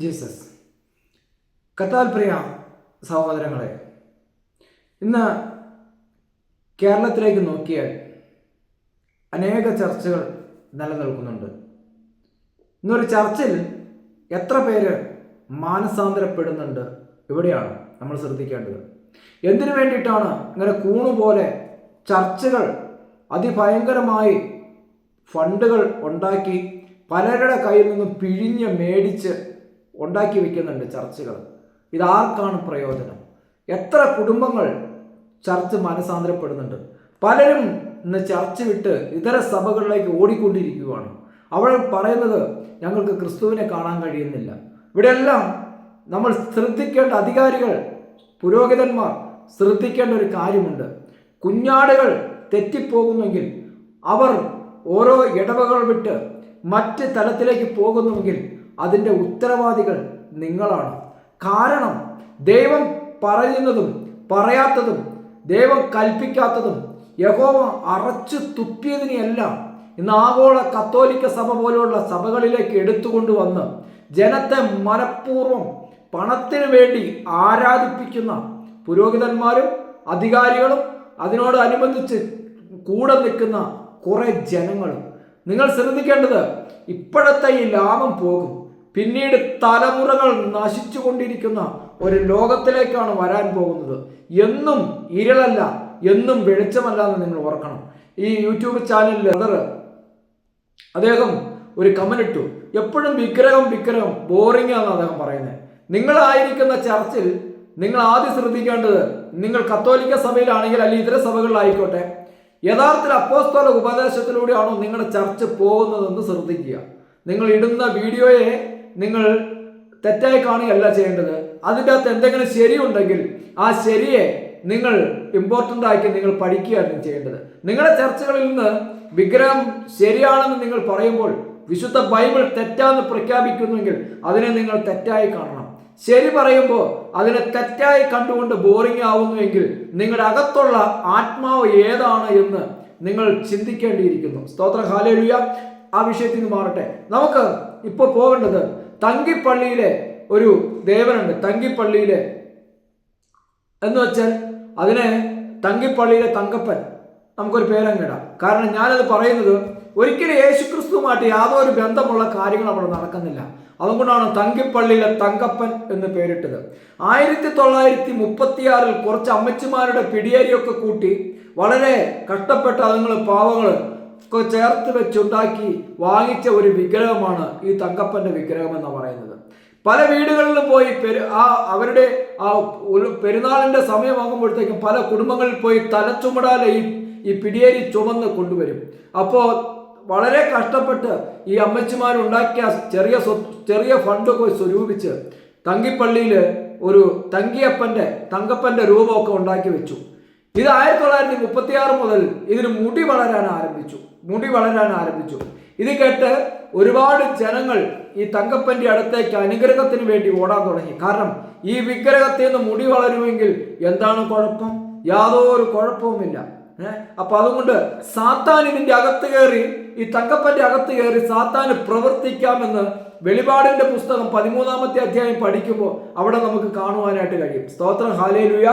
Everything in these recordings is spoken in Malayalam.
ജീസസ്. കർത്താവിൽ പ്രിയ സഹോദരങ്ങളെ, ഇന്ന് കേരളത്തിലേക്ക് നോക്കിയാൽ അനേക ചർച്ചകൾ നിലനിൽക്കുന്നുണ്ട്. ഇന്നൊരു ചർച്ചിൽ എത്ര പേര് മാനസാന്തരപ്പെടുന്നുണ്ട്? ഇവിടെയാണ് നമ്മൾ ശ്രദ്ധിക്കേണ്ടത്. എന്തിനു വേണ്ടിയിട്ടാണ് ഇങ്ങനെ കൂണുപോലെ ചർച്ചകൾ അതിഭയങ്കരമായി ഫണ്ടുകൾ ഉണ്ടാക്കി പലരുടെ കയ്യിൽ നിന്നും പിഴിഞ്ഞ് മേടിച്ച് ഉണ്ടാക്കി വയ്ക്കുന്നുണ്ട് ചർച്ചുകൾ? ഇതാർക്കാണ് പ്രയോജനം? എത്ര കുടുംബങ്ങൾ ചർച്ച് മാനസാന്തരപ്പെടുന്നുണ്ട്? പലരും ഇന്ന് ചർച്ച് വിട്ട് ഇതര സഭകളിലേക്ക് ഓടിക്കൊണ്ടിരിക്കുകയാണ്. അവൾ പറയുന്നത് ഞങ്ങൾക്ക് ക്രിസ്തുവിനെ കാണാൻ കഴിയുന്നില്ല. ഇവിടെയെല്ലാം നമ്മൾ ശ്രദ്ധിക്കേണ്ട അധികാരികൾ, പുരോഹിതന്മാർ ശ്രദ്ധിക്കേണ്ട ഒരു കാര്യമുണ്ട്. കുഞ്ഞാടുകൾ തെറ്റിപ്പോകുമെങ്കിൽ, അവർ ഓരോ ഇടവകൾ വിട്ട് മറ്റ് തലത്തിലേക്ക് പോകുന്നുവെങ്കിൽ അതിൻ്റെ ഉത്തരവാദികൾ നിങ്ങളാണ്. കാരണം ദൈവം പറയുന്നതും പറയാത്തതും ദൈവം കൽപ്പിക്കാത്തതും യഹോവ അറച്ചു തുപ്പിയതിനെയെല്ലാം ഇന്ന് ആഗോള കത്തോലിക്ക സഭ പോലെയുള്ള സഭകളിലേക്ക് എടുത്തുകൊണ്ടുവന്ന് ജനത്തെ മനഃപൂർവ്വം പണത്തിന് വേണ്ടി ആരാധിപ്പിക്കുന്ന പുരോഹിതന്മാരും അധികാരികളും അതിനോടനുബന്ധിച്ച് കൂടെ നിൽക്കുന്ന കുറെ ജനങ്ങളും. നിങ്ങൾ ശ്രദ്ധിക്കേണ്ടത്, ഇപ്പോഴത്തെ ഈ ലാഭം പോകും, പിന്നീട് തലമുറകൾ നശിച്ചു കൊണ്ടിരിക്കുന്ന ഒരു ലോകത്തിലേക്കാണ് വരാൻ പോകുന്നത്. എന്നും ഇരുളല്ല, എന്നും വെളിച്ചമല്ല എന്ന് നിങ്ങൾ ഓർക്കണം. ഈ യൂട്യൂബ് ചാനലിൽ അദ്ദേഹം ഒരു കമന്റ് ഇട്ടു, എപ്പോഴും വിഗ്രഹം ബോറിംഗ് ആണെന്ന് അദ്ദേഹം പറയുന്നത്. നിങ്ങളായിരിക്കുന്ന ചർച്ചിൽ നിങ്ങൾ ആദ്യം ശ്രദ്ധിക്കേണ്ടത്, നിങ്ങൾ കത്തോലിക്ക സഭയിലാണെങ്കിൽ അല്ലെങ്കിൽ ഇതര സഭകളിലായിക്കോട്ടെ, യഥാർത്ഥത്തിൽ അപ്പോസ്തല ഉപദേശത്തിലൂടെയാണോ നിങ്ങളുടെ ചർച്ച പോകുന്നതെന്ന് ശ്രദ്ധിക്കുക. നിങ്ങൾ ഇടുന്ന വീഡിയോയെ നിങ്ങൾ തെറ്റായി കാണുകയല്ല ചെയ്യേണ്ടത്. അതിൻ്റെ അകത്ത് എന്തെങ്കിലും ശരിയുണ്ടെങ്കിൽ ആ ശരിയെ നിങ്ങൾ ഇമ്പോർട്ടൻ്റ് ആക്കി നിങ്ങൾ പഠിക്കുകയാണ് ചെയ്യേണ്ടത്. നിങ്ങളുടെ ചർച്ചകളിൽ നിന്ന് വിഗ്രഹം ശരിയാണെന്ന് നിങ്ങൾ പറയുമ്പോൾ വിശുദ്ധ ബൈബിൾ തെറ്റാന്ന് പ്രഖ്യാപിക്കുന്നുവെങ്കിൽ അതിനെ നിങ്ങൾ തെറ്റായി കാണണം. ശരി പറയുമ്പോൾ അതിനെ തെറ്റായി കണ്ടുകൊണ്ട് ബോറിംഗ് ആവുന്നുവെങ്കിൽ നിങ്ങളുടെ അകത്തുള്ള ആത്മാവ് ഏതാണ് എന്ന് നിങ്ങൾ ചിന്തിക്കേണ്ടിയിരിക്കുന്നു. സ്തോത്രം, ഹല്ലേലൂയ. ആ വിഷയത്തിൽ നിന്ന് മാറട്ടെ. നമുക്ക് ഇപ്പോൾ പോകേണ്ടത് തങ്കിപ്പള്ളിയിലെ ഒരു ദേവനുണ്ട്. തങ്കിപ്പള്ളിയിലെ എന്ന് വെച്ചാൽ അതിനെ തങ്കിപ്പള്ളിയിലെ തങ്കപ്പൻ, നമുക്കൊരു പേരങ്ങിടാം. കാരണം ഞാനത് പറയുന്നത് ഒരിക്കലും യേശുക്രിസ്തുവുമായിട്ട് യാതൊരു ബന്ധമുള്ള കാര്യങ്ങൾ അവിടെ നടക്കുന്നില്ല. അതുകൊണ്ടാണ് തങ്കിപ്പള്ളിയിലെ തങ്കപ്പൻ എന്ന് പേരിട്ടത്. 1936 കുറച്ച് അമ്മച്ചിമാരുടെ പിടിയേരിയൊക്കെ കൂട്ടി വളരെ കഷ്ടപ്പെട്ട അതുങ്ങൾ പാവങ്ങൾ ഒക്കെ ചേർത്ത് വെച്ചുണ്ടാക്കി വാങ്ങിച്ച ഒരു വിഗ്രഹമാണ് ഈ തങ്കപ്പന്റെ വിഗ്രഹം എന്ന് പറയുന്നത്. പല വീടുകളിലും പോയി അവരുടെ പെരുന്നാളിന്റെ സമയമാകുമ്പോഴത്തേക്കും പല കുടുംബങ്ങളിൽ പോയി തലച്ചുമടാലെ ഈ പിടിയേരി ചുമന്ന് കൊണ്ടുവരും. അപ്പോൾ വളരെ കഷ്ടപ്പെട്ട് ഈ അമ്മച്ചിമാരുണ്ടാക്കിയ ചെറിയ ഫണ്ടൊക്കെ സ്വരൂപിച്ച് തങ്കിപ്പള്ളിയിൽ ഒരു തങ്കപ്പന്റെ രൂപമൊക്കെ ഉണ്ടാക്കി വെച്ചു. ഇത് 1936 മുതൽ ഇതിന് മുടി വളരാൻ ആരംഭിച്ചു. ഇത് കേട്ട് ഒരുപാട് ജനങ്ങൾ ഈ തങ്കപ്പന്റെ അടുത്തേക്ക് അനുഗ്രഹത്തിന് വേണ്ടി ഓടാൻ തുടങ്ങി. കാരണം ഈ വിഗ്രഹത്തിൽ നിന്ന് മുടി വളരുമെങ്കിൽ എന്താണ് കുഴപ്പം? യാതൊരു കുഴപ്പവുമില്ല. അപ്പൊ അതുകൊണ്ട് സാത്താൻ ഇതിന്റെ അകത്ത് കയറി, ഈ തങ്കപ്പന്റെ അകത്ത് കയറി സാത്താന് പ്രവർത്തിക്കാമെന്ന് വെളിപാടിന്റെ പുസ്തകം 13-ാമത്തെ അധ്യായം പഠിക്കുമ്പോൾ അവിടെ നമുക്ക് കാണുവാനായിട്ട് കഴിയും. സ്തോത്രം, ഹല്ലേലൂയ,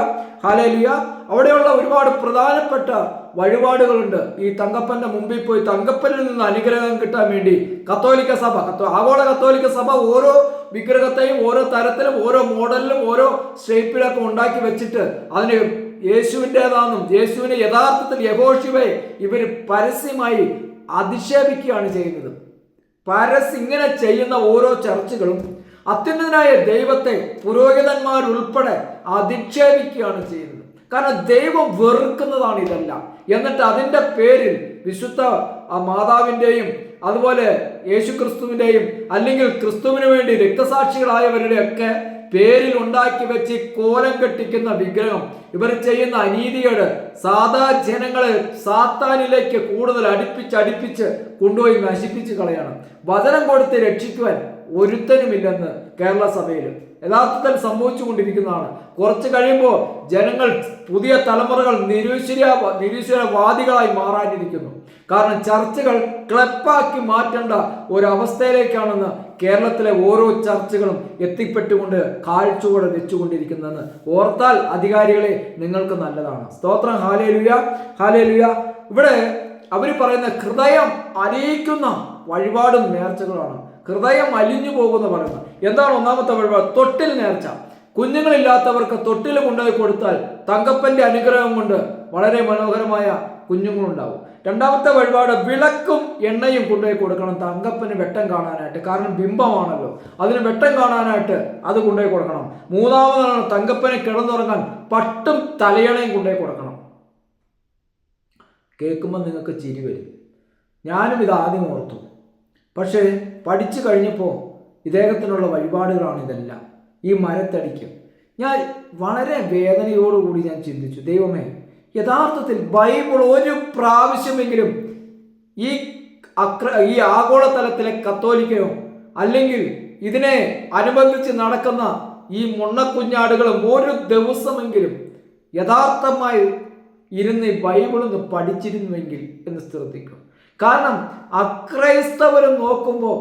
ഹല്ലേലൂയ. അവിടെയുള്ള ഒരുപാട് പ്രധാനപ്പെട്ട വഴിപാടുകളുണ്ട്. ഈ തങ്കപ്പന്റെ മുമ്പിൽ പോയി തങ്കപ്പനിൽ നിന്ന് അനുഗ്രഹം കിട്ടാൻ വേണ്ടി കത്തോലിക്ക സഭ, ആഗോള കത്തോലിക്ക സഭ ഓരോ വിഗ്രഹത്തെയും ഓരോ തരത്തിലും ഓരോ മോഡലിലും ഓരോ ഷേപ്പിലൊക്കെ ഉണ്ടാക്കി വെച്ചിട്ട് അതിന് യേശുവിൻ്റെതാണെന്നും യേശുവിനെ യഥാർത്ഥത്തിൽ യഹോശുവയെ ഇവർ പരസ്യമായി അധിക്ഷേപിക്കുകയാണ് ചെയ്യുന്നത്. ഇങ്ങനെ ചെയ്യുന്ന ഓരോ ചർച്ചകളും അത്യുന്നതനായ ദൈവത്തെ പുരോഹിതന്മാരുൾപ്പെടെ അധിക്ഷേപിക്കുകയാണ് ചെയ്യുന്നത്. കാരണം ദൈവം വെറുക്കുന്നതാണ് ഇതെല്ലാം. എന്നിട്ട് അതിൻ്റെ പേരിൽ വിശുദ്ധ മാതാവിൻ്റെയും അതുപോലെ യേശുക്രിസ്തുവിൻ്റെയും അല്ലെങ്കിൽ ക്രിസ്തുവിന് വേണ്ടി രക്തസാക്ഷികളായവരുടെയൊക്കെ പേരിൽ ഉണ്ടാക്കി വെച്ച് കോലം കെട്ടിക്കുന്ന വിഗ്രഹം ഇവർ ചെയ്യുന്ന അനീതിയോട് സാധാ ജനങ്ങളെ സാത്താനിലേക്ക് കൂടുതൽ അടുപ്പിച്ച് കൊണ്ടുപോയി നശിപ്പിച്ച് കളയാണ്. വചനം കൊടുത്ത് രക്ഷിക്കുവാൻ ഒരുത്തനുമില്ലെന്ന് കേരള സഭയിൽ യഥാർത്ഥത്തിൽ സംഭവിച്ചുകൊണ്ടിരിക്കുന്നതാണ്. കുറച്ച് കഴിയുമ്പോൾ ജനങ്ങൾ, പുതിയ തലമുറകൾ നിരീശ്വരവാദികളായി മാറാനിരിക്കുന്നു. കാരണം ചർച്ചുകൾ ക്ലബാക്കി മാറ്റേണ്ട ഒരവസ്ഥയിലേക്കാണെന്ന് കേരളത്തിലെ ഓരോ ചർച്ചുകളും എത്തിപ്പെട്ടുകൊണ്ട് കാഴ്ചയോടെ വെച്ചുകൊണ്ടിരിക്കുന്നതെന്ന് ഓർത്താൽ അധികാരികളെ നിങ്ങൾക്ക് നല്ലതാണ്. സ്തോത്രം. Hallelujah, hallelujah. ഇവിടെ അവർ പറയുന്ന ഹൃദയം അലിയിക്കുന്ന വഴിപാടും നേർച്ചകളാണ്. ഹൃദയം അലിഞ്ഞു പോകുമെന്ന് പറയുന്നത് എന്താണ്? ഒന്നാമത്തെ വഴിപാട് തൊട്ടിൽ നേർച്ച. കുഞ്ഞുങ്ങളില്ലാത്തവർക്ക് തൊട്ടിൽ കൊണ്ടുപോയി കൊടുത്താൽ തങ്കപ്പന്റെ അനുഗ്രഹം കൊണ്ട് വളരെ മനോഹരമായ കുഞ്ഞുങ്ങളുണ്ടാവും. രണ്ടാമത്തെ വഴിപാട് വിളക്കും എണ്ണയും കൊണ്ടുപോയി കൊടുക്കണം തങ്കപ്പന് വെട്ടം കാണാനായിട്ട്. കാരണം ബിംബമാണല്ലോ, അതിന് വെട്ടം കാണാനായിട്ട് അത് കൊണ്ടുപോയി കൊടുക്കണം. മൂന്നാമതാണ് തങ്കപ്പനെ കിടന്നുറങ്ങാൻ പട്ടും തലയണയും കൊണ്ടുപോയി കൊടുക്കണം. കേൾക്കുമ്പോൾ നിങ്ങൾക്ക് ചിരി വരും. ഞാനും ഇത് ആദ്യം ഓർത്തു, പക്ഷേ പഠിച്ചു കഴിഞ്ഞപ്പോൾ ഇദ്ദേഹത്തിനുള്ള വഴിപാടുകളാണ് ഇതെല്ലാം. ഈ മരത്തടിക്ക് ഞാൻ വളരെ വേദനയോടുകൂടി ഞാൻ ചിന്തിച്ചു, ദൈവമേ, യഥാർത്ഥത്തിൽ ബൈബിൾ ഒരു പ്രാവശ്യമെങ്കിലും ഈ ആഗോളതലത്തിലെ കത്തോലിക്കയോ അല്ലെങ്കിൽ ഇതിനെ അനുബന്ധിച്ച് നടക്കുന്ന ഈ മുണ്ണക്കുഞ്ഞാടുകളും ഒരു ദിവസമെങ്കിലും യഥാർത്ഥമായി ഇരുന്ന് ഈ ബൈബിളൊന്ന് പഠിച്ചിരുന്നുവെങ്കിൽ എന്ന് ശ്രദ്ധിക്കും. കാരണം അക്രൈസ്തവരും നോക്കുമ്പോൾ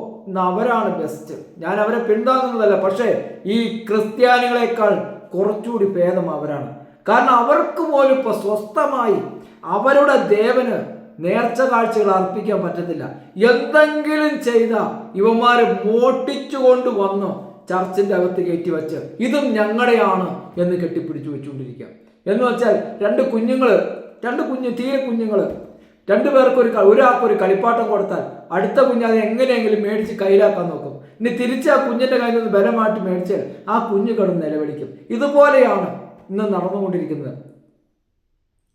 അവരാണ് ബെസ്റ്റ്. ഞാൻ അവരെ പിന്താങ്ങുന്നതല്ല, പക്ഷേ ഈ ക്രിസ്ത്യാനികളെക്കാൾ കുറച്ചുകൂടി ഭേദം അവരാണ്. കാരണം അവർക്ക് പോലും ഇപ്പോൾ സ്വസ്ഥമായി അവരുടെ ദേവന് നേർച്ച കാഴ്ചകൾ അർപ്പിക്കാൻ പറ്റത്തില്ല. എന്തെങ്കിലും ചെയ്ത ഇവന്മാരെ മോട്ടിച്ചുകൊണ്ട് വന്ന് ചർച്ചിന്റെ അകത്ത് കയറ്റി വെച്ച് ഇതും ഞങ്ങളുടെയാണ് എന്ന് കെട്ടിപ്പിടിച്ചു വെച്ചുകൊണ്ടിരിക്കുക. എന്ന് വെച്ചാൽ രണ്ട് തീരെ കുഞ്ഞുങ്ങൾ രണ്ടുപേർക്ക് ഒരാൾക്കൊരു കളിപ്പാട്ടം കൊടുത്താൽ അടുത്ത കുഞ്ഞ് അത് എങ്ങനെയെങ്കിലും മേടിച്ച് കയ്യിലാക്കാൻ നോക്കും. ഇനി തിരിച്ച് ആ കുഞ്ഞിന്റെ കയ്യിൽ നിന്ന് ബലമായിട്ട് മേടിച്ചാൽ ആ കുഞ്ഞ് കിടന്ന് നിലവിളിക്കും. ഇതുപോലെയാണ് ഇന്ന് നടന്നുകൊണ്ടിരിക്കുന്നത്.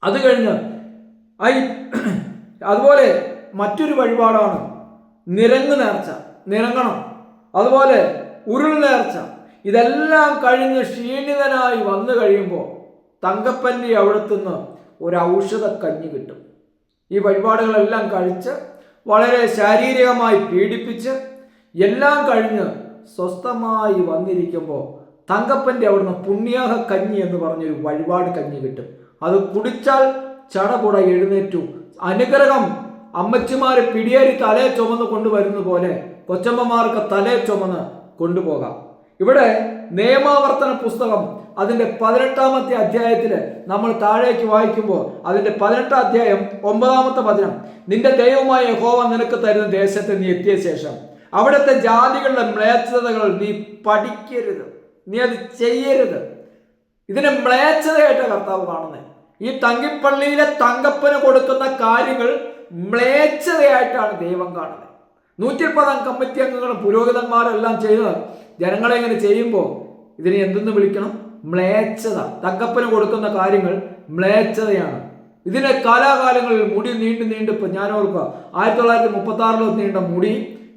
അത് കഴിഞ്ഞ് അതുപോലെ മറ്റൊരു വഴിപാടാണ് നിരങ്ങ് നേർച്ച. നിരങ്ങണം. അതുപോലെ ഉരുൾ നേർച്ച. ഇതെല്ലാം കഴിഞ്ഞ് ക്ഷീണിതനായി വന്നു കഴിയുമ്പോൾ തങ്കപ്പൻ്റെ അവിടത്തുനിന്ന് ഒരു ഔഷധ കഞ്ഞി കിട്ടും. ഈ വഴിപാടുകളെല്ലാം കഴിച്ച് വളരെ ശാരീരികമായി പീഡിപ്പിച്ച് എല്ലാം കഴിഞ്ഞ് സ്വസ്ഥമായി വന്നിരിക്കുമ്പോൾ തങ്കപ്പൻ്റെ അവിടുന്ന് പുണ്യാഹ കഞ്ഞി എന്ന് പറഞ്ഞൊരു വഴിപാട് കഞ്ഞി കിട്ടും. അത് കുടിച്ചാൽ ചടപുട എഴുന്നേറ്റു അനുഗ്രഹം അമ്മച്ചിമാര് പിടിയേരി തലേ ചുമന്ന് കൊണ്ടുവരുന്ന പോലെ കൊച്ചമ്മമാർക്ക് തലേ ചുമന്ന് കൊണ്ടുപോകാം. ഇവിടെ നിയമാവർത്തന പുസ്തകം അതിൻ്റെ 18-ാമത്തെ അധ്യായത്തിൽ നമ്മൾ താഴേക്ക് വായിക്കുമ്പോൾ അതിൻ്റെ 18-ാം അധ്യായം 9-ാമത്തെ വചനം, നിന്റെ ദൈവമായ യഹോവ നിനക്ക് തരുന്ന ദേശത്ത് നീ എത്തിയ ശേഷം അവിടുത്തെ ജാതികളുടെ മ്ലേച്ഛതകൾ നീ പഠിക്കരുത്, നീ അത് ചെയ്യരുത്. ഇതിനെ മ്ലേച്ഛതയായിട്ട് കർത്താവ് കാണുന്നത്. ഈ തങ്കിപ്പള്ളിയിലെ തങ്കപ്പന് കൊടുക്കുന്ന കാര്യങ്ങൾ മ്ലേച്ഛതയായിട്ടാണ് ദൈവം കാണുന്നത്. 110 കമ്മിറ്റി അംഗങ്ങളും പുരോഹിതന്മാരെല്ലാം ചെയ്ത് ജനങ്ങളെ ഇങ്ങനെ ചെയ്യുമ്പോൾ ഇതിനെ എന്തെന്ന് വിളിക്കണം? മ്ലേച്ഛത. തങ്കപ്പന് കൊടുക്കുന്ന കാര്യങ്ങൾ മ്ലേച്ഛതയാണ്. ഇതിനെ കാലാകാലങ്ങളിൽ മുടി നീണ്ട് ഇപ്പം ഞാൻ ഓർക്കുക 1936 നീണ്ട മുടി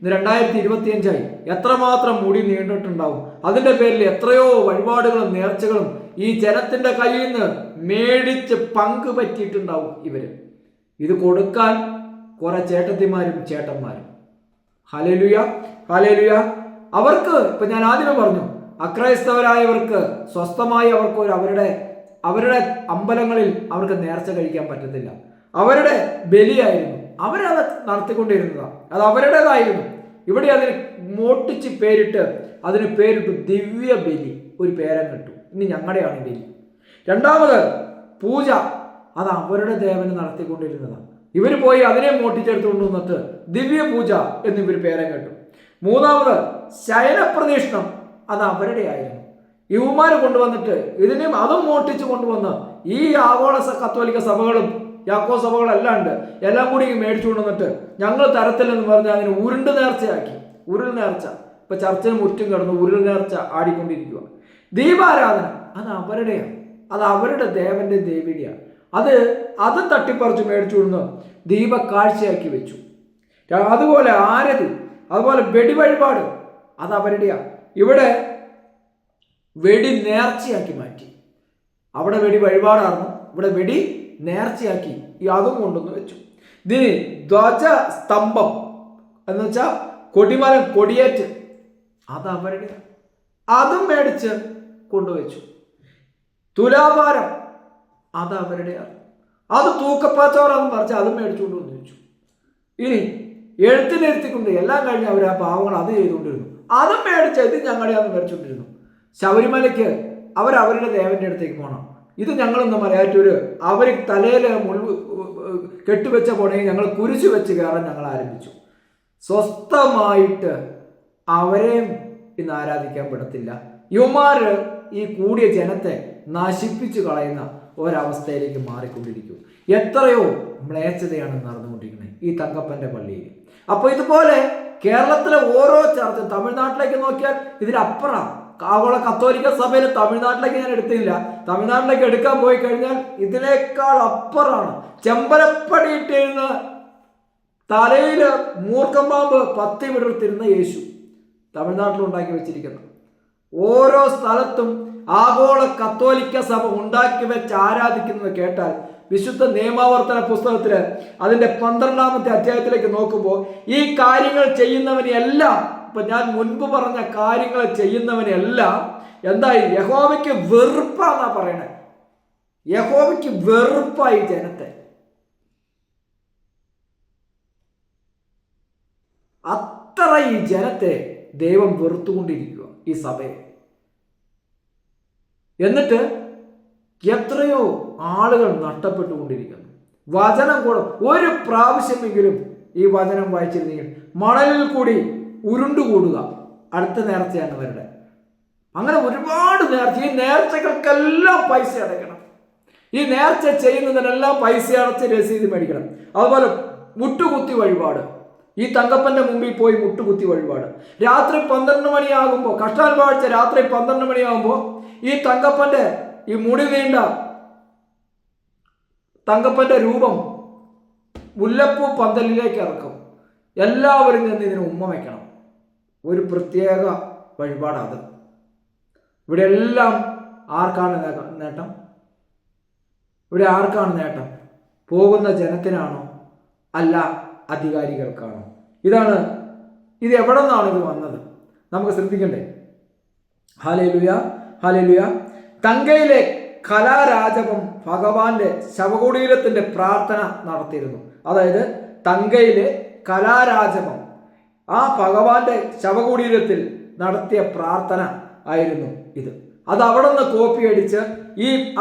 2025 എത്രമാത്രം മുടി നീണ്ടിട്ടുണ്ടാവും. അതിൻ്റെ പേരിൽ എത്രയോ വഴിപാടുകളും നേർച്ചകളും ഈ ജനത്തിന്റെ കയ്യിൽ നിന്ന് മേടിച്ച് പങ്ക് പറ്റിയിട്ടുണ്ടാവും ഇവര്. ഇത് കൊടുക്കാൻ കുറെ ചേട്ടത്തിമാരും ചേട്ടന്മാരും. Hallelujah, hallelujah. അവർക്ക് ഇപ്പൊ ഞാൻ ആദ്യമേ പറഞ്ഞു, അക്രൈസ്തവരായവർക്ക് സ്വസ്ഥമായി അവരുടെ അമ്പലങ്ങളിൽ അവർക്ക് നേർച്ച കഴിക്കാൻ പറ്റത്തില്ല. അവരുടെ ബലിയായിരുന്നു, അവരത് നടത്തിക്കൊണ്ടിരുന്നതാണ്, അത് അവരുടേതായിരുന്നു. ഇവിടെ അതിന് മോട്ടിച്ച് അതിന് പേരിട്ടു ദിവ്യ ബലി. ഒരു പേരം കിട്ടു, ഇനി ഞങ്ങളുടെയാണ് ബലി. രണ്ടാമത് പൂജ, അത് അവരുടെ ദേവന് നടത്തിക്കൊണ്ടിരുന്നതാണ്. ഇവർ പോയി അതിനെ മോട്ടിച്ചെടുത്ത് കൊണ്ടുവന്നിട്ട് ദിവ്യ പൂജ എന്നിവർ പേരം കേട്ടു. മൂന്നാമത് ശയനപ്രദക്ഷിണം, അത് അവരുടെ ആയിരുന്നു. യുവമാര് കൊണ്ടുവന്നിട്ട് ഇതിനെയും അതും മോട്ടിച്ച് കൊണ്ടുവന്ന് ഈ ആഗോള കത്തോലിക്ക സഭകളും യാക്കോ സഭകളെല്ലാം ഉണ്ട്, എല്ലാം കൂടി മേടിച്ചു കൊണ്ടുവന്നിട്ട് ഞങ്ങൾ തരത്തില്ലെന്ന് പറഞ്ഞ് അതിന് ഉരുണ്ട് നേർച്ചയാക്കി. ഉരുൾ നേർച്ച ഇപ്പൊ ചർച്ചിന് മുറ്റും കിടന്ന് ഉരുൾ നേർച്ച ആടിക്കൊണ്ടിരിക്കുക. ദീപാരാധന, അത് അവരുടെയാണ്, അത് അവരുടെ ദേവന്റെ ദേവിയുടെയാണ്. അത് തട്ടിപ്പറിച്ച് മേടിച്ചു കൊണ്ടുവന്ന് ദീപക്കാഴ്ചയാക്കി വെച്ചു. അതുപോലെ ആരതി, അതുപോലെ വെടി വഴിപാട്, അത് അവരുടെയാണ്. ഇവിടെ വെടി നേർച്ചയാക്കി മാറ്റി. അവിടെ വെടി വഴിപാടായിരുന്നു, ഇവിടെ വെടി നേർച്ചയാക്കി അതും കൊണ്ടുവന്ന് വെച്ചു. ഇതിന് ധ്വജസ്തംഭം എന്ന് വെച്ചാൽ കൊടിമരം, കൊടിയേറ്റ്, അത് അവരുടെ, അതും മേടിച്ച് കൊണ്ടുവച്ചു. തുലാഭാരം, അത് അവരുടെയാണ്. അത് തൂക്കപ്പാച്ചോറാന്ന് പറഞ്ഞാൽ അതും മേടിച്ചു കൊണ്ടുവന്ന് വെച്ചു. ഇനി എഴുത്തിനിരുത്തിക്കൊണ്ട് എല്ലാം കഴിഞ്ഞ് അവർ ആ പാവങ്ങൾ അത് ചെയ്തുകൊണ്ടിരുന്നു. അതും മേടിച്ച് ഇത് ഞങ്ങളുടെ അന്ന് മേടിച്ചുകൊണ്ടിരുന്നു. ശബരിമലയ്ക്ക് അവരവരുടെ ദേവന്റെ അടുത്തേക്ക് പോകണം. ഇത് ഞങ്ങളൊന്ന് മലയാറ്റൂര് അവർ തലയിൽ കെട്ടുവെച്ച പോണെങ്കിൽ ഞങ്ങൾ കുരിശു വെച്ച് കയറാൻ ഞങ്ങൾ ആരംഭിച്ചു. സ്വസ്ഥമായിട്ട് അവരെയും ഇന്ന് ആരാധിക്കാൻ പെടത്തില്ല. യുവമാര് ഈ കൂടിയ ജനത്തെ നശിപ്പിച്ചു കളയുന്ന ഒരവസ്ഥയിലേക്ക് മാറിക്കൊണ്ടിരിക്കും. എത്രയോ മ്ലേച്ഛതയാണ് നടന്നുകൊണ്ടിരിക്കുന്നത് ഈ തങ്കപ്പന്റെ പള്ളിയിൽ. അപ്പൊ ഇതുപോലെ കേരളത്തിലെ ഓരോ ചർച്ചും, തമിഴ്നാട്ടിലേക്ക് നോക്കിയാൽ ഇതിനപ്പുറം ആഗോള കത്തോലിക്ക സഭയിൽ തമിഴ്നാട്ടിലേക്ക് ഞാൻ എടുത്തില്ല. തമിഴ്നാട്ടിലേക്ക് എടുക്കാൻ പോയി കഴിഞ്ഞാൽ ഇതിനേക്കാൾ അപ്പുറമാണ്. ചെമ്പരപ്പടിയിട്ടിരുന്ന് തലയിൽ മൂർഖം പാമ്പ് 10 വിടർത്തിരുന്ന യേശു തമിഴ്നാട്ടിൽ ഉണ്ടാക്കി വെച്ചിരിക്കുന്നു. ഓരോ സ്ഥലത്തും ആഗോള കത്തോലിക്ക സഭ ഉണ്ടാക്കി വെച്ച് ആരാധിക്കുന്നത് കേട്ടാൽ വിശുദ്ധ നിയമാവർത്തന പുസ്തകത്തില് അതിന്റെ 12-ാമത്തെ അധ്യായത്തിലേക്ക് നോക്കുമ്പോൾ ഈ കാര്യങ്ങൾ ചെയ്യുന്നവനെല്ലാം, ഇപ്പൊ ഞാൻ മുൻപ് പറഞ്ഞ കാര്യങ്ങൾ ചെയ്യുന്നവനെല്ലാം എന്തായി? യഹോവയ്ക്ക് വെറുപ്പാന്നാ പറയണേ. യഹോവയ്ക്ക് വെറുപ്പായി ജനത്തെ. അത്ര ഈ ജനത്തെ ദൈവം വെറുത്തുകൊണ്ടിരിക്കുക, ഈ സഭയെ. എന്നിട്ട് എത്രയോ ആളുകൾ നഷ്ടപ്പെട്ടുകൊണ്ടിരിക്കുന്നു. വചനം കൂടെ ഒരു പ്രാവശ്യമെങ്കിലും ഈ വചനം വായിച്ചിരുന്നെങ്കിൽ മണലിൽ കൂടി ഉരുണ്ടുകൂടുക അടുത്ത നേർച്ചയാണ് അവരുടെ. അങ്ങനെ ഒരുപാട് നേർച്ച. ഈ നേർച്ചകൾക്കെല്ലാം പൈസ അടയ്ക്കണം. ഈ നേർച്ച ചെയ്യുന്നതിനെല്ലാം പൈസ അടച്ച് രസീത് മേടിക്കണം. അതുപോലെ മുട്ടുകുത്തി വഴിപാട്. ഈ തങ്കപ്പന്റെ മുമ്പിൽ പോയി മുട്ടുകുത്തി വഴിപാട്. രാത്രി 12 മണിയാകുമ്പോൾ, കഷ്ടാൽ വാഴ്ച രാത്രി 12 മണിയാകുമ്പോൾ ഈ തങ്കപ്പന്റെ ഈ മുടി നീണ്ട തങ്കപ്പന്റെ രൂപം മുല്ലപ്പൂ പന്തലിലേക്ക് ഇറക്കും. എല്ലാവരും നിന്ന് ഇതിന് ഉമ്മ വയ്ക്കണം. ഒരു പ്രത്യേക വഴിപാടാണ്. ഇവിടെ എല്ലാം ആർക്കാണ് നേട്ടം? ഇവിടെ ആർക്കാണ് നേട്ടം? പോകുന്ന ജനത്തിനാണോ അല്ല അധികാരികൾക്കാണോ? ഇത് എവിടെ നിന്നാണ് ഇത് വന്നത്? നമുക്ക് ശ്രദ്ധിക്കണ്ടേ? Hallelujah, hallelujah. തങ്കയിലെ കലാരാജപം ഭഗവാന്റെ ശവകുടീരത്തിന്റെ പ്രാർത്ഥന നടത്തിയിരുന്നു. അതായത് തങ്കയിലെ കലാരാജപം ആ ഭഗവാന്റെ ശവകുടീരത്തിൽ നടത്തിയ പ്രാർത്ഥന ആയിരുന്നു ഇത്. അത് അവിടെ നിന്ന് കോപ്പി അടിച്ച്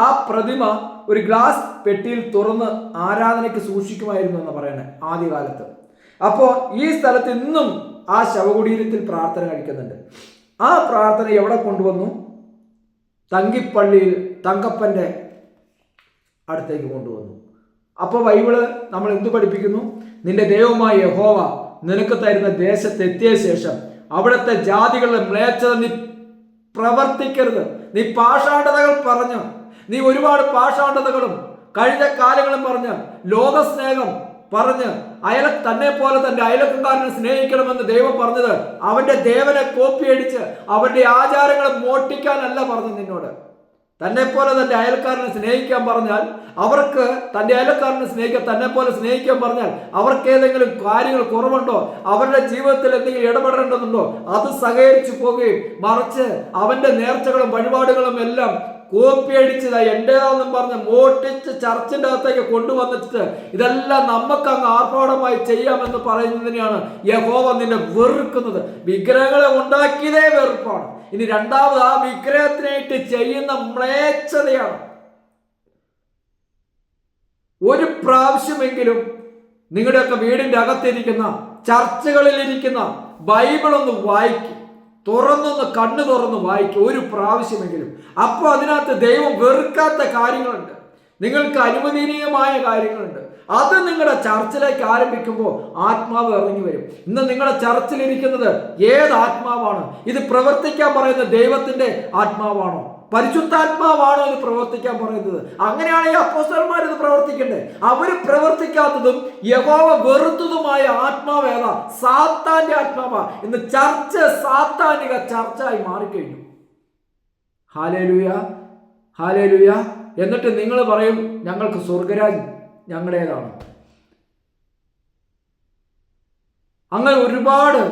ആ പ്രതിമ ഒരു ഗ്ലാസ് പെട്ടിയിൽ തുറന്ന് ആരാധനയ്ക്ക് സൂക്ഷിക്കുമായിരുന്നു എന്ന് പറയണേ ആദ്യകാലത്ത്. അപ്പോൾ ഈ സ്ഥലത്ത് ഇന്നും ആ ശവകുടീരത്തിൽ പ്രാർത്ഥന കഴിക്കുന്നുണ്ട്. ആ പ്രാർത്ഥന എവിടെ കൊണ്ടുവന്നു? തങ്കിപ്പള്ളിയിൽ തങ്കപ്പന്റെ അടുത്തേക്ക് കൊണ്ടുവന്നു. അപ്പോൾ ബൈബിള് നമ്മൾ എന്തു പഠിപ്പിക്കുന്നു? നിന്റെ ദൈവമായ യഹോവ നിനക്ക് തരുന്ന ദേശത്തെത്തിയ ശേഷം അവിടുത്തെ ജാതികളുടെ മ്ലേച്ഛത നീ പ്രവർത്തിക്കരുത്. നീ പാഷാണ്ഡതകൾ പറഞ്ഞ്, നീ ഒരുപാട് പാഷാണ്ഡതകളും കഴിഞ്ഞ കാലങ്ങളും പറഞ്ഞ്, ലോകസ്നേഹം പറഞ്ഞ്, തന്നെ പോലെ തന്റെ അയലക്കാരനെ സ്നേഹിക്കണമെന്ന് ദൈവം പറഞ്ഞത് അവന്റെ ദേവനെ കോപ്പിയടിച്ച് അവന്റെ ആചാരങ്ങളെ മോഷ്ടിക്കാനല്ല പറഞ്ഞു നിന്നോട്. തന്നെ പോലെ തന്റെ അയൽക്കാരനെ സ്നേഹിക്കാൻ പറഞ്ഞാൽ അവർക്ക് തന്റെ അയൽക്കാരനെ സ്നേഹിക്കാൻ, തന്നെ പോലെ സ്നേഹിക്കാൻ പറഞ്ഞാൽ അവർക്ക് ഏതെങ്കിലും കാര്യങ്ങൾ കുറവുണ്ടോ, അവരുടെ ജീവിതത്തിൽ എന്തെങ്കിലും ഇടപെടേണ്ടതുണ്ടോ, അത് സഹകരിച്ചു പോകുകയും മറിച്ച് അവന്റെ നേർച്ചകളും വഴിപാടുകളും എല്ലാം കോപ്പിയടിച്ചതായി എന്റേതാണെന്നും പറഞ്ഞ് മോട്ടിച്ച് ചർച്ചിന്റെ അകത്തേക്ക് കൊണ്ടുവന്നിട്ട് ഇതെല്ലാം നമുക്ക് അങ്ങ് ആർഭാടമായി ചെയ്യാമെന്ന് പറയുന്നതിനെയാണ് യഹോവ നിന്നെ വെറുക്കുന്നത്. വിഗ്രഹങ്ങളെ ഉണ്ടാക്കിയതേ വെറുപ്പാണ്. ഇനി രണ്ടാമത് ആ വിഗ്രഹത്തിനായിട്ട് ചെയ്യുന്ന മ്ലേച്ഛതയാണ്. ഒരു പ്രാവശ്യമെങ്കിലും നിങ്ങളുടെയൊക്കെ വീടിന്റെ അകത്തിരിക്കുന്ന, ചർച്ചകളിലിരിക്കുന്ന ബൈബിൾ ഒന്ന് വായിക്കും, തുറന്നൊന്ന് കണ്ണു തുറന്ന് വായിക്കും ഒരു പ്രാവശ്യമെങ്കിലും. അപ്പോൾ അതിനകത്ത് ദൈവം വെറുക്കാത്ത കാര്യങ്ങളുണ്ട്, നിങ്ങൾക്ക് അനുവദനീയമായ കാര്യങ്ങളുണ്ട്. അത് നിങ്ങളുടെ ചർച്ചിലേക്ക് ആരംഭിക്കുമ്പോൾ ആത്മാവ് ഇറങ്ങി വരും. ഇന്ന് നിങ്ങളുടെ ചർച്ചിലിരിക്കുന്നത് ഏത് ആത്മാവാണ്? ഇത് പ്രവർത്തിക്കാൻ പറയുന്ന ദൈവത്തിന്റെ ആത്മാവാണോ, പരിശുദ്ധാത്മാവാണോ ഇത് പ്രവർത്തിക്കാൻ പറയുന്നത്? അങ്ങനെയാണ് ഈ അപ്പോസ്തലന്മാർ ഇത് പ്രവർത്തിക്കണ്ടേ. അവര് പ്രവർത്തിക്കാത്തതും യഹോവ വെറുത്തതുമായ ആത്മാവ് ഏതാ? സാത്താന്റെ ആത്മാവാ. ഇന്ന് ചർച്ച് സാത്താനിക ചർച്ചായി മാറിക്കഴിഞ്ഞു. Hallelujah, hallelujah. എന്നിട്ട് നിങ്ങൾ പറയും ഞങ്ങൾക്ക് സ്വർഗരാജ്യം ഞങ്ങളുടേതാണ്. അങ്ങനെ ഒരുപാട്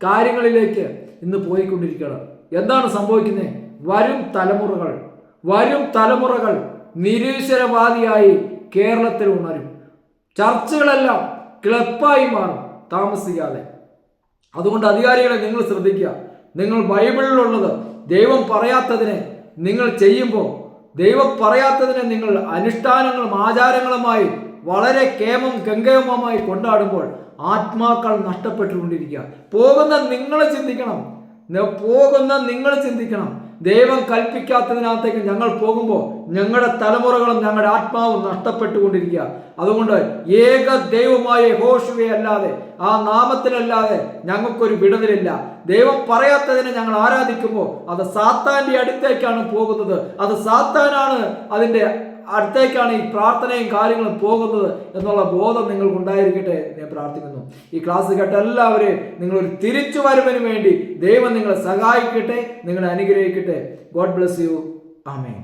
കാര്യങ്ങളിലേക്ക് ഇന്ന് പോയിക്കൊണ്ടിരിക്കുകയാണ്. എന്താണ് സംഭവിക്കുന്നത്? വരും തലമുറകൾ നിരീശ്വരവാദിയായി കേരളത്തിൽ ഉണരും. ചർച്ചുകളെല്ലാം ക്ലപ്പായി മാറും താമസിക്കാതെ. അതുകൊണ്ട് അധികാരികളെ നിങ്ങൾ ശ്രദ്ധിക്കുക. നിങ്ങൾ ബൈബിളിലുള്ളത് ദൈവം പറയാത്തതിനെ നിങ്ങൾ ചെയ്യുമ്പോൾ, ദൈവം പറയാത്തതിനെ നിങ്ങൾ അനുഷ്ഠാനങ്ങളും ആചാരങ്ങളുമായി വളരെ ഗംഭീരമായി കൊണ്ടാടുമ്പോൾ ആത്മാക്കൾ നഷ്ടപ്പെട്ടുകൊണ്ടിരിക്കുക. പോകുന്ന നിങ്ങൾ ചിന്തിക്കണം. ദൈവം കൽപ്പിക്കാത്തതിനകത്തേക്ക് ഞങ്ങൾ പോകുമ്പോൾ ഞങ്ങളുടെ തലമുറകളും ഞങ്ങളുടെ ആത്മാവും നഷ്ടപ്പെട്ടുകൊണ്ടിരിക്കുക. അതുകൊണ്ട് ഏക ദൈവമായ യഹോശുവയെ അല്ലാതെ, ആ നാമത്തിലല്ലാതെ ഞങ്ങൾക്കൊരു വിടുതലില്ല. ദൈവം പറയാത്തതിനെ ഞങ്ങൾ ആരാധിക്കുമ്പോൾ അത് സാത്താന്റെ അടുത്തേക്കാണ് പോകുന്നത്. അത് സാത്താനാണ്, അതിൻ്റെ അടുത്തേക്കാണ് ഈ പ്രാർത്ഥനയും കാര്യങ്ങളും പോകുന്നത് എന്നുള്ള ബോധം നിങ്ങൾക്കുണ്ടായിരിക്കട്ടെ ഞാൻ പ്രാർത്ഥിക്കുന്നു. ഈ ക്ലാസ് കേട്ട എല്ലാവരെയും നിങ്ങളൊരു തിരിച്ചു വരവിന് വേണ്ടി ദൈവം നിങ്ങളെ സഹായിക്കട്ടെ, നിങ്ങളെ അനുഗ്രഹിക്കട്ടെ. God bless you. ആമേൻ.